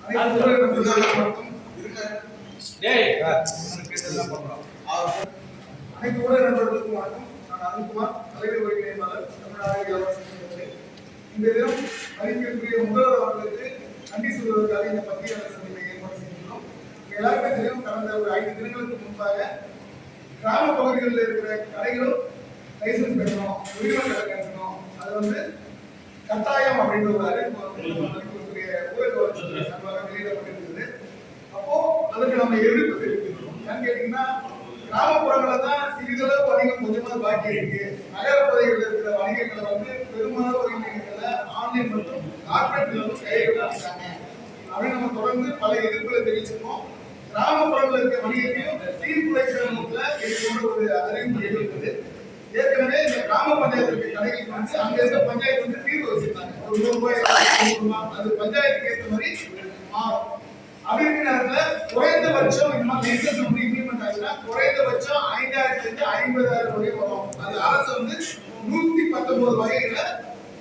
அனைத்து ஊடக நண்பர்களுக்கும் வணக்கம். நான் அருண்குமார், தலைவர் ஒருங்கிணைப்பாளர், தமிழ்நாடு வியாபார சங்கத்தில். இந்த தினம் மதிப்பிற்குரிய முதல்வர் அவர்களுக்கு நன்றி சொல்வதற்காக இந்த பத்திரிகையாளர் சந்திப்பை ஏற்பாடு செய்துள்ளோம். எல்லாருமே தெரியும், கடந்த ஒரு 5 தினங்களுக்கு முன்பாக கிராம பகுதிகளில் இருக்கிற கடைகளும் லைசன்ஸ் பெறணும், உரிமை கடை கட்டணும், அது வந்து கட்டாயம் அப்படின்ற ஒரு அறிவிப்பு ஊரக சார்பாக வெளியிடப்பட்டிருக்கிறது. அப்போ அதுக்கு நம்ம எதிர்ப்பு தெரிவிக்கிறோம். ஏன்னு கேட்டீங்கன்னா, கிராமப்புறங்களில் தான் சிறிதளவு வணிகம் கொஞ்சமாக பாக்கி இருக்கு. நகரப்பகுதிகளில் இருக்கிற வணிகங்களை வந்து பெரும்பாலான வணிகங்களை ஆன்லைன் மற்றும் கார்பரேட் கையெழுத்தாங்க அப்படின்னு நம்ம தொடர்ந்து பல எதிர்ப்புகளை தெரிவிச்சிருக்கோம். கிராமப்புறங்களில் இருக்கிற வணிகத்தையும் சீர்குலைக்கிற நோக்கில் இது ஒரு அறிவிப்பு வெளியிட்டது. ஏற்கனவே இந்த கிராம பஞ்சாயத்து கடைகளுக்கு வந்து அங்க இருக்க பஞ்சாயத்து வந்து தீர்வு வச்சிருந்தாங்க. ஒரு ₹100 அது பஞ்சாயத்துக்கு ஏற்ற மாதிரி மாறும். அப்படி இருக்கிற நேரத்துல குறைந்தபட்சம் இந்த மாதிரி லைசன்ஸ் வந்து இம்ப்ளிமெண்ட் ஆச்சுன்னா குறைந்தபட்சம் 5000 இருந்து 50000 வரை வரும். அது அரசு வந்து 119 வகையில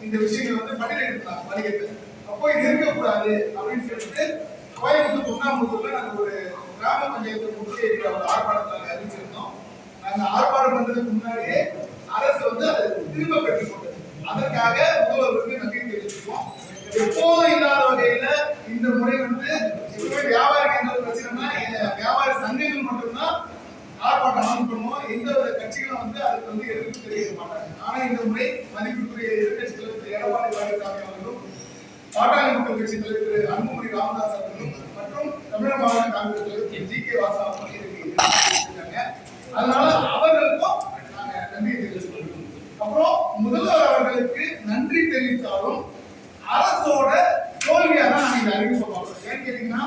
இந்த விஷயங்களை வந்து பட்டியலிட்டாங்க வணிகத்தை. அப்போ இது இருக்கக்கூடாது அப்படின்னு சொல்லிட்டு கோயம்புத்தூர் பொன்னாம்புத்தூர்ல நாங்கள் ஒரு கிராம பஞ்சாயத்து முக்கிய ஒரு ஆர்ப்பாட்டத்தை அறிவிச்சிருந்தோம். நாங்க ஆர்ப்பாட்டம் பண்றதுக்கு முன்னாடியே அரசு வந்து அதை திரும்ப பெற்றுக் கொண்டது. அதற்காக முதல்வருக்கு நன்றி தெரிவிச்சிருக்கோம். எப்போதும் இல்லாத வகையில இந்த முறை வந்து வியாபாரிகள் எந்த ஒரு பிரச்சனைனா வியாபார சங்கங்கள் மட்டும்தான் ஆர்ப்பாட்டம் அனௌன்ஸ் பண்ணுவோம். எந்த ஒரு கட்சிகளும் வந்து அதுக்கு வந்து எதிர்ப்பு தெரிவிக்க மாட்டாங்க. ஆனா இந்த முறை மதிப்பிற்குரிய எதிர்கட்சி தலைவர் திரு எடப்பாடி பழனிசாமி அவர்களும், பாட்டாளி மக்கள் கட்சி தலைவர் திரு அன்புமணி ராமதாஸ் அவர்களும் மற்றும் தமிழக மாநில காங்கிரஸ் தலைவர் திரு ஜி கே வாசா அவர்களும் இருக்காங்க. அதனால அவர்களுக்கும் நாங்க நன்றி தெரிவிச்சுக்கொள்கிறோம். அப்புறம் முதல்வர் அவர்களுக்கு நன்றி தெரிவித்தாலும் அரசோட தோல்வியா தான் நாங்க இதை அறிவிக்க மாட்டோம். ஏன்னு கேட்டீங்கன்னா,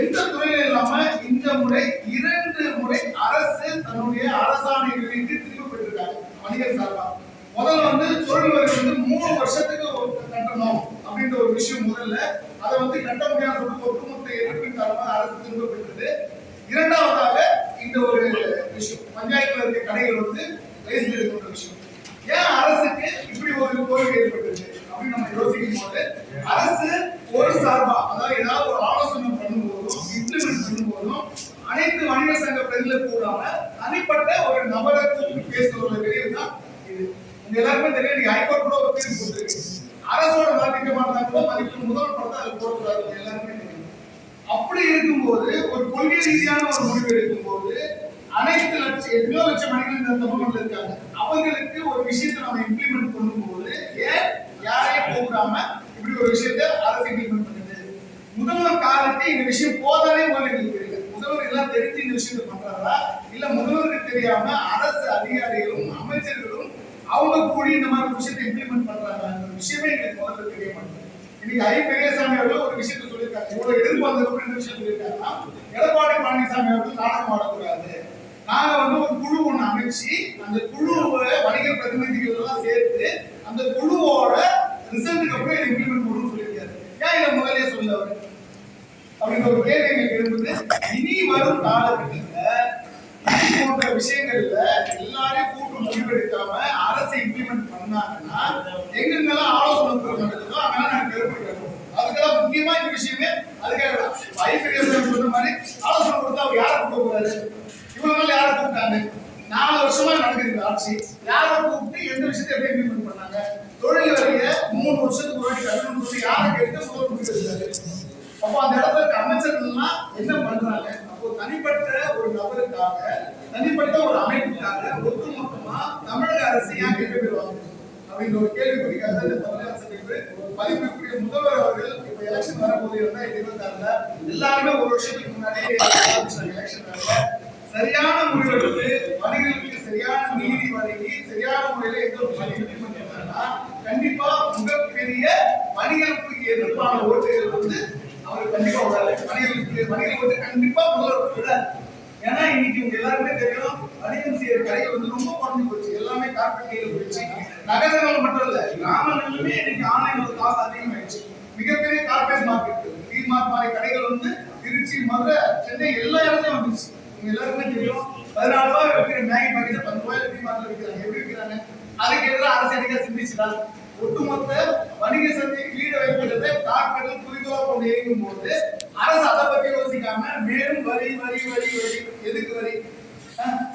எந்த துறையில இல்லாம இந்த முறை 2 முறை அரசு தன்னுடைய அரசாணைகளுக்கு திரும்ப பெற்றிருக்காங்க வணிகர் சார்பா. முதல்ல வந்து தொழில் வரி வந்து 3 வருஷத்துக்கு கட்டணும் அப்படின்ற ஒரு விஷயம் முதல்ல அதை வந்து கட்ட முடியாத சொல்லிட்டு ஒட்டுமொத்த எதிர்ப்பின் காரணமாக அரசு திரும்ப பெற்றது. இரண்டாவதாக இந்த ஒரு விஷயம் பஞ்சாயத்துல இருக்க கடைகள் வந்து லைசன்ஸ் எடுக்கிற விஷயம். ஏன் அரசுக்கு இப்படி ஒரு தோல்வி ஏற்பட்டது அப்படின்னு நம்ம யோசிக்கும் போது, அரசு ஒரு சார்பா அதாவது ஏதாவது ஒரு ஆலோசனை பண்ணும்போதும் இம்ப்ளிமெண்ட் பண்ணும்போதும் அனைத்து வணிக சங்க பிரதிநிதிகள் கூடாம தனிப்பட்ட ஒரு நபரை கூப்பிட்டு பேசுற வெளியே தான் இது. உங்க எல்லாருமே தெரியும், நீங்க ஹைகோர்ட் கூட ஒரு தீர்ப்பு கொடுத்துருக்கு. அரசோட நலத்திட்டமா இருந்தா கூட மதிப்பு முதல் படத்தை அது போடக்கூடாது எல்லாருமே தெரியும். அப்படி இருக்கும்போது ஒரு கொள்கை ரீதியான ஒரு முடிவு எடுக்கும்போது அனைத்து எத்தனையோ லட்சம் மனிதர்கள் இந்த தமிழ்நாட்டில் இருக்காங்க. அவங்களுக்கு ஒரு விஷயத்தை நம்ம இம்ப்ளிமெண்ட் பண்ணும்போது ஏன் யாரையும் கூப்பிடாம இப்படி ஒரு விஷயத்தை அரசு இம்ப்ளிமெண்ட் பண்ணுது. முதல்வர் காலத்து இந்த விஷயம் போதானே எங்களுக்கு தெரியல. முதல்வர் எல்லாம் தெரிஞ்சு இந்த விஷயத்தை பண்றாரா இல்ல முதல்வருக்கு தெரியாம அரசு அதிகாரிகளும் அமைச்சர்களும் அவங்க கூடி இந்த மாதிரி விஷயத்தை இம்ப்ளிமெண்ட் பண்றாங்க விஷயமே எங்களுக்கு முதல்ல தெரிய மாட்டேங்குது. இன்னைக்கு ஐ பெரியசாமி அவர்கள் ஒரு விஷயத்தை சொல்லியிருக்காங்க. இவ்வளவு எதிர்பார்த்ததுக்கு இந்த விஷயம் சொல்லியிருக்காங்கன்னா, எடப்பாடி பழனிசாமி அவர்கள் நாடகம் ஆடக்கூடாது, நாங்க வந்து ஒரு குழு ஒண்ணு அமைச்சு அந்த குழுவை வணிக பிரதிநிதிகள் எல்லாம் சேர்த்து அந்த குழுவோட ரிசல்ட்டுக்கு அப்புறம் இதை இம்ப்ளிமெண்ட் பண்ணணும்னு சொல்லியிருக்காரு. ஏன் இதை முதலே சொல்ல அவரு அப்படின்ற ஒரு கேள்வி எங்களுக்கு எழுந்தது. இனி வரும் காலகட்டத்தில் போன்ற விஷயங்கள்ல எல்லாரையும் கூட்டு முடிவெடுக்காம அரசு இம்ப்ளிமெண்ட் பண்ணாங்கன்னா எங்கெங்கெல்லாம் ஆலோசனை நடக்குதோ அங்கெல்லாம் நாங்க கருப்பிடுறோம். அதுக்கெல்லாம் முக்கியமா இந்த விஷயமே அதுக்காக ஐபிஎஸ் சொன்ன மாதிரி ஆலோசனை கொடுத்தா அவர் யாரை கூப்பிட போறாரு? இவ்வளவு நாள் யாரை கூப்பிட்டாங்க? 4 வருஷமா நடக்குது ஆட்சி. யாரை கூப்பிட்டு எந்த விஷயத்தை எப்படி இம்ப்ளிமெண்ட் பண்ணாங்க? தொழில் வரிய 3 வருஷத்துக்கு ஒரு கட்டணும்னு சொல்லி யாரை கேட்டு முதல் முடிவு. அப்போ அந்த இடத்துல இருக்க அமைச்சர்கள்லாம் என்ன பண்றாங்க? அப்போ தனிப்பட்ட ஒரு நபருக்காக தனிப்பட்ட ஒரு அமைப்புக்காக ஒட்டுமொத்தமா தமிழக அரசு ஏன் கேட்க போயிருவாங்க அப்படின்ற ஒரு கேள்விக்குறிக்காக இந்த தமிழக மதிப்பிற்குரிய முதல்வர் அவர்கள் இப்ப எலெக்ஷன் வரப்போது 2026 எல்லாருமே ஒரு வருஷத்துக்கு முன்னாடி எலெக்ஷன் சரியான முடிவெடுத்து வணிகர்களுக்கு சரியான நீதி வழங்கி சரியான முறையில எந்த ஒரு இம்ப்ளிமெண்ட் பண்ணா கண்டிப்பா மிகப்பெரிய வணிகர்களுக்கு எதிர்ப்பான ஓட்டுகள் வந்து அவர் கண்டிப்பா விடாது. வணிகர்களுக்கு ஓட்டு கண்டிப்பா முதல்வர் விடாது. ஏன்னா இன்னைக்கு உங்க எல்லாருமே தெரியும், வணிகம் செய்யற கடைகள் வந்து ரொம்ப குறைஞ்சு போச்சு. எல்லாமே கார்பரேட் கையில போயிடுச்சு. நகரங்கள் மட்டும் இல்ல, கிராமங்களிலுமே இன்னைக்கு ஆன்லைன் ஒரு காசு அதிகமாயிடுச்சு. மிகப்பெரிய கார்பரேட் மார்க்கெட் டிமார்ட் மாதிரி கடைகள் வந்து திருச்சி, மதுரை, சென்னை எல்லா இடத்துலயும் வந்துச்சு. உங்க எல்லாருமே தெரியும், 14 ரூபாய் விற்கிற மேகி பாக்கெட் 10 ரூபாயில டிமார்ட்ல விற்கிறாங்க. எப்படி விற்கிறாங்க? அதுக்கு எதிராக அரசு அதிகாரி சிந்திச்சுதான் ஒட்டுமொத்த வணிக சந்தை ஈடு வைக்கிறதை கார்பரேட் குறிக்கோளா கொண்டு இயங்கும் போது அரசு அதை பத்தி யோசிக்காம மேலும் வரி வரி வரி வரி எதுக்கு வரி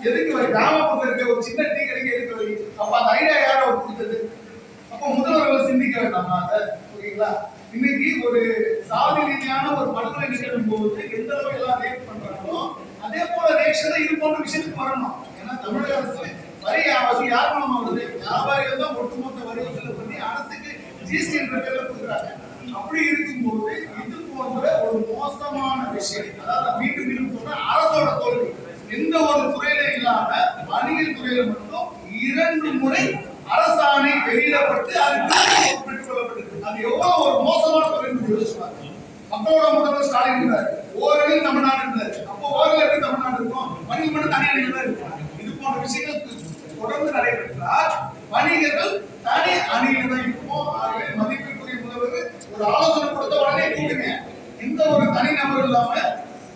எதுக்கு வரி கிராமப்புறத்துல இருக்க ஒரு சின்ன டீ கடைக்கு எதுக்கு வரி அப்ப அந்த ஐடியா யார் அவர் கொடுத்தது அப்ப முதல்வர்கள் சிந்திக்க வேண்டாமா அதை ஓகேங்களா இன்னைக்கு ஒரு சாதி ரீதியான ஒரு படுகொலை நிகழும் போது எந்த அளவுக்கு எல்லாம் ரேட் பண்றாங்களோ அதே போல ரேஷன் இது போன்ற விஷயத்துக்கு வரணும் ஏன்னா தமிழக அரசு வரி வசூல் யார் மூலமா வருது வியாபாரிகள் தான் ஒட்டுமொத்த வரி வசூல் பண்ணி அரசுக்கு ஜிஎஸ்டி என்ற பேர்ல கொடுக்குறாங்க அப்படி இருக்கும்போது இது போன்ற ஒரு மோசமான விஷயம் அதாவது மீண்டும் மீண்டும் சொல்ற அரசோட தோல்வி எந்த ஒரு துறையில இல்லாம வணிக துறையில மட்டும் 2 முறை அரசாணை வெளியிடப்பட்டு அதுக்கு பெற்றுக் கொள்ளப்பட்டது அது எவ்வளவு ஒரு மோசமான துறை யோசிப்பாங்க மக்களோட முதல்வர் ஸ்டாலின் இருந்தார் ஓரளவு தமிழ்நாடு இருந்தார் அப்போ ஓரளவு எப்படி தமிழ்நாடு இருக்கும் வணிகம் மட்டும் தனியாக தான் இருக்கும் இது போன்ற விஷயங்கள் தொடர்ந்து நடைபெற்றால் வணிகர்கள் தனி அணியில் தான் இருக்கும் ஆகவே மதிப்பிற்குரிய முதல்வர் ஒரு ஆலோசனை கொடுத்த உடனே கூடுங்க எந்த ஒரு தனி நபர் இல்லாம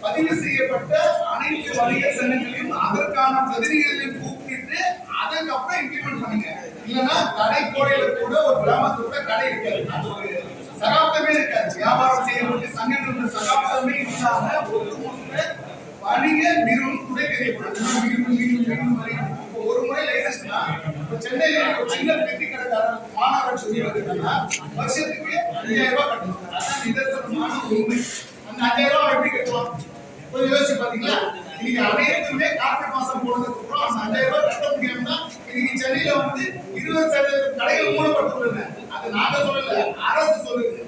பதிவு செய்யப்பட்ட அனைத்து வணிக சங்கங்களையும் அதற்கான பிரதிநிதிகளையும் கூப்பிட்டு அதுக்கப்புறம் இம்ப்ளிமெண்ட் பண்ணுங்க இல்லைன்னா கடை கோடையில கூட ஒரு கிராமத்துல கூட கடை இருக்காது அது ஒரு சகாப்தமே இருக்காது வியாபாரம் செய்யக்கூடிய சங்கங்கள் சகாப்தமே இல்லாம ஒட்டுமொத்த வணிக நிறுவனம் துணை தெரியப்படும் ஒரு முறை லைசன்ஸ்னா சென்னையில ஒரு சின்ன பெட்டி கடைக்காரர் மாநகராட்சி சொல்லியிருக்காங்கன்னா வருஷத்துக்கு 5000 ரூபாய் கட்டணும் அதான் நிதர்சனமான உண்மை அந்த 5000 ரூபாய் எப்படி கட்டலாம் கொஞ்சம் யோசிச்சு பாத்தீங்களா இன்னைக்கு அனைத்துமே கார்பரேட் மாசம் போனதுக்கு அப்புறம் அந்த 5000 ரூபாய் கட்ட முடியாம இன்னைக்கு சென்னையில வந்து 20% கடைகள் மூடப்பட்டுள்ளன அது நாங்க சொல்லல அரசு சொல்லுது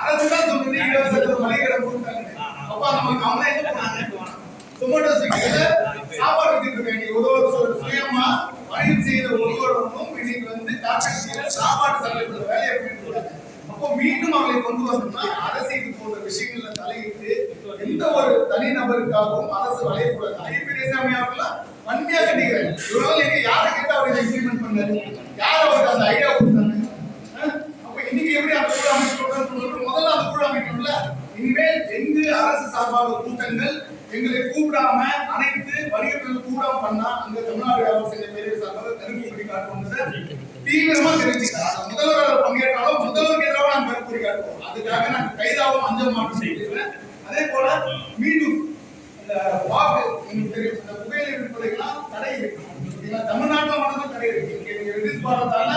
அரசு தான் சொல்லுது 20% மளிகை கடை கொடுத்தாங்க அப்ப நமக்கு அவங்க என்ன பண்ணாங்க சுமோட்டோ ஸ்விக்கில சாப்பாடு வித்துட்டு ஒரு சுயமா வணிகம் செய்த ஒருவரும் இன்னைக்கு வந்து கார்பரேட் சாப்பாடு சந்தைப்படுற வேலையை பண்ணிட்டு அப்போ மீண்டும் அவர்களை கொண்டு வரணும்னா அரசு இது போன்ற விஷயங்கள்ல தலையிட்டு எந்த ஒரு தனி நபருக்காகவும் அரசு வளையக்கூடாது ஐபிஎஸ் அவர்களாம் வன்மையா கண்டிக்கிறேன் இவரால் நீங்க யாரை கேட்டு அவர் இம்ப்ளிமெண்ட் பண்ணாரு யார் அவருக்கு அந்த ஐடியா கொடுத்தாங்க அப்ப இன்னைக்கு எப்படி அந்த குழு அமைக்க முதல்ல அந்த குழு அமைக்கணும்ல இனிமேல் எங்கு அரசு சார்பாக கூட்டங்கள் எங்களை கூப்பிடாம அனைத்து வணிகர்கள் கூடாம பண்ணா அங்க தமிழ்நாடு வியாபாரம் செய்த பேரவை சார்பாக கருப்பு காட்டுவோம் தீவிரமா தெரிவிச்சுக்கிறாங்க முதல்வர் பங்கேற்றாலும் முதல்வருக்கு எதிராக நான் கருப்பு காட்டுவோம் அதுக்காக நான் கைதாவும் அஞ்ச மாற்றம் செய்கிறேன் அதே போல மீண்டும் இந்த வாக்கு உங்களுக்கு தெரியும் இந்த புகையிலை விற்பனைகள்லாம் தடை இருக்கு தமிழ்நாட்டில் மட்டும்தான் தடை இருக்கு நீங்க எதிர்பார்த்தால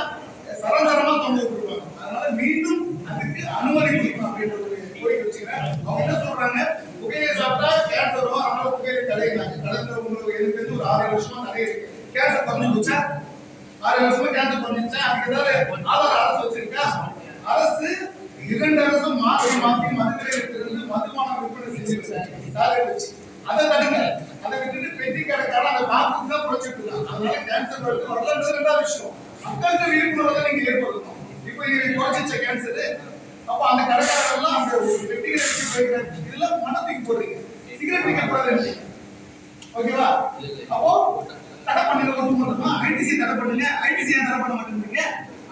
சரசரமா தொண்டு கொடுப்பாங்க அதனால மீண்டும் அதுக்கு அனுமதி கொடுக்கணும் அப்படின்ற ஒரு கோரிக்கை வச்சுக்கிறேன் அவங்க என்ன சொல்றாங்க புகையிலை சாப்பிட்டா கேன்சர் வரும் அதனால புகையிலை தடையினாங்க கடந்த உங்களுக்கு ஒரு 6 வருஷமா தடை இருக்கு கேன்சர் குறைஞ்சு போச்சா 6 வருஷமா கேன்சர் குறைஞ்சிச்சா அதுக்கு ஏதாவது ஆதார அரசு வச்சிருக்கா அரசு 2 அரசும் மாற்றி மாற்றி மதுக்கடையிலிருந்து மதுபானம் விற்பனை செஞ்சிருக்காங்க அதை தடுங்க அதை விட்டுட்டு பெட்டி கடைக்காரன் அந்த பாக்கு தான் குறைச்சிட்டு இருக்காங்க அதனால கேன்சர் வரது 2வது விஷயம் மக்களுக்கு விழிப்புணர்வு நீங்க ஏற்படுத்தணும் இப்போ நீங்க குறைச்சிச்ச கேன்சர் அப்ப அந்த கடைக்காரர்கள் அந்த பெட்டி கடை இதெல்லாம் மனத்துக்கு போடுறீங்க சிகரெட் விற்க கூடாது ஓகேவா அப்போ தடை பண்ணல ஒட்டுமொத்தமா ஐடிசி தடை பண்ணுங்க ஐடிசி தடை பண்ண மாட்டேங்கிறீங்க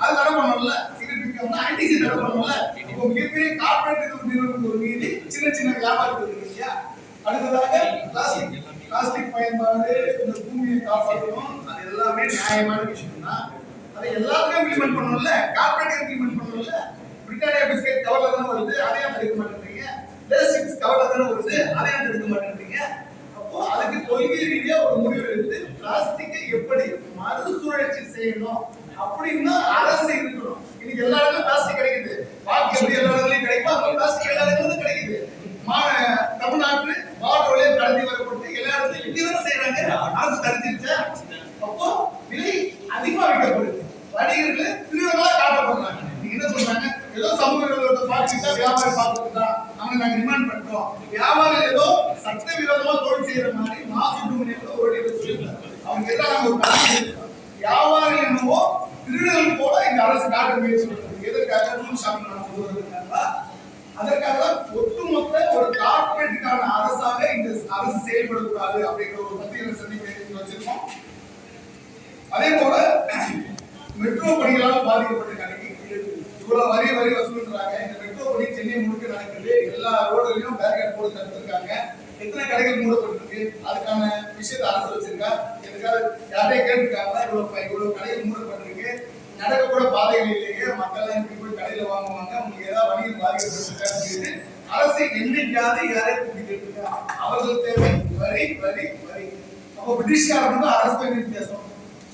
அது தடை பண்ணல சிகரெட் விற்கணும்னா ஐடிசி தடை பண்ணல இப்போ மிகப்பெரிய கார்பரேட் நிறுவனத்துக்கு ஒரு மீது சின்ன சின்ன வியாபாரிகள் இருக்கு இல்லையா அடுத்ததாக பிளாஸ்டிக் பயன்பாடு இந்த பூமியை காப்பாற்றணும் அது எல்லாமே நியாயமான விஷயம் தான் அதை எல்லாத்தையும் இம்ப்ளிமெண்ட் பண்ணணும்ல கார்பரேட் இம்ப்ளிமெண்ட் பண்ணணும்ல பிரிட்டானியா பிஸ்கட் கவர்ல தானே வருது அதையும் தடுக்க மாட்டேங்கிறீங்க லேசிக்ஸ் கவர்ல தானே வருது அதையும் தடுக்க மாட்டேங்கிறீங்க அப்போ அதுக்கு கொள்கை ரீதியா ஒரு முடிவு எடுத்து பிளாஸ்டிக்கை எப்படி மறுசுழற்சி செய்யணும் அப்படின்னா அரசு இருக்கணும் இன்னைக்கு எல்லா இடத்துலயும் பிளாஸ்டிக் கிடைக்குது பாக்கி எப்படி எல்லா இடத்துலயும் கிடைக்கும் அது பிளாஸ்டிக் எல்லா இடத்துலயும் கிடைக்குது தமிழ்நாட்டு பார்டர் வழியா கடத்தி வரப்பட்டு எல்லா இடத்துலயும் இப்படிதான் செய்யறாங்க அரசு தடுத்துருச்சா அப்போ விலை அதிகமா வைக்கப்படுது வணிகர்கள் திருவிழா காட்டப்படுறாங்க நீங்க என்ன சொல்றாங்க ஏதோ சமூக விரோதத்தை பார்த்துட்டா வியாபாரி பார்த்துட்டா அவங்க நாங்க டிமாண்ட் பண்றோம் வியாபாரி ஏதோ சட்ட விரோதமா தொழில் செய்யற மாதிரி மாசுபடுமணியில ஒரு சொல்லியிருக்காங்க அவங்க எல்லாம் ஒரு வியாபாரி என்னவோ திருடர்கள் போல இந்த அரசு காட்ட முயற்சி பண்றது எதற்காக ரூல் ஷாப்பிங் கொண்டு வருவதற்காக அதற்காக ஒட்டுமொத்த ஒரு கார்பரேட்டுக்கான அரசாக இந்த அரசு செயல்படக்கூடாது அப்படிங்கிற ஒரு மத்திய சந்திப்பை வச்சிருக்கோம் அதே போல மெட்ரோ பணிகளால் பாதிக்கப்பட்ட கடைக்கு இவ்வளவு வரி வசூல்றாங்க இந்த மெட்ரோ பணி சென்னை முழுக்க நடக்குது எல்லா ரோடுகளையும் பேரிகேட் போட்டு தடுத்திருக்காங்க எத்தனை கடைகள் மூடப்பட்டிருக்கு அதுக்கான விஷயத்தை அரசு வச்சிருக்கா இதுக்காக யாரையும் கேட்டிருக்காங்க இவ்வளவு கடைகள் மூடப்பட்டிருக்கு நடக்கக்கூட பாதைகளிலேயே மக்கள் இப்படி போய் கடையில வாங்குவாங்க, உங்களுக்கு ஏதாவது வணிகம் பாதிக்கப்பட்டிருக்கான்னு அரசு என்னைக்காவது யாரையும் கூட்டிட்டு அவர்கள் தேவை வரி வரி வரி. அப்போ பிரிட்டிஷ்காரனுக்கு அரசு வித்தியாசம்.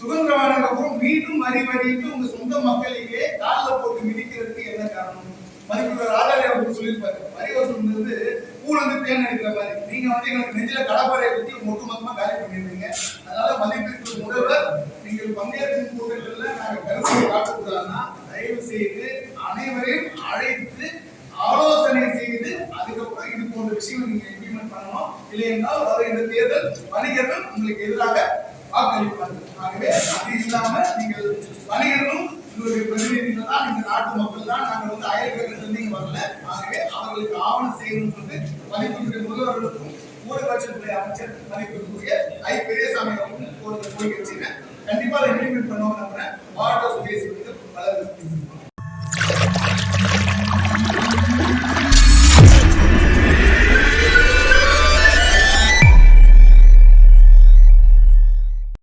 சுதந்திரமான அப்புறம் மீண்டும் வரி வரிட்டு உங்க சொந்த மக்களையே காலில் போட்டு மிதிக்கிறதுக்கு என்ன காரணம்? மதிப்புள்ள ராஜாஜி அவர்கள் சொல்லியிருப்பாரு, வரி வசூல்ன்றது பூல இருந்து தேன் எடுக்கிற மாதிரி. நீங்க எங்களுக்கு நெஞ்சில கடப்பாறையை பத்தி ஒட்டுமொத்தமா காலி பண்ணிருந்தீங்க. அதனால மதிப்பிற்கு முதல்வர் நீங்கள் பங்கேற்கும் கூட்டங்கள்ல நாங்க கருத்தை காட்டக்கூடாதுன்னா தயவு செய்து அனைவரையும் அழைத்து ஆலோசனை செய்து அதுக்கப்புறம் இது போன்ற விஷயங்கள் நீங்க இம்ப்ளிமெண்ட் பண்ணணும். இல்லை என்றால் வர இந்த தேர்தல் வணிகர்கள் உங்களுக்கு எதிராக வாக்களிப்பார்கள். ஆகவே அது இல்லாம நீங்கள் வணிகர்களும் உங்களுடைய பிரதிநிதிகள் தான், இந்த நாட்டு மக்கள் தான். நாங்கள் அயல்களிலிருந்து இங்க வரல. ஆகவே அவர்களுக்கு ஆவணம் செய்யணும்னு சொல்லிட்டு மதிப்பிற்குரிய முதல்வர்களுக்கும் ஊரகத்துறை அமைச்சர் மதிப்பிற்குரிய பெரியசாமி அவர்களுக்கும் கோரிக்கை வச்சுங்க. கண்டிப்பா அதை இம்ப்ளிமெண்ட் பண்ணுவாங்க. வார்டு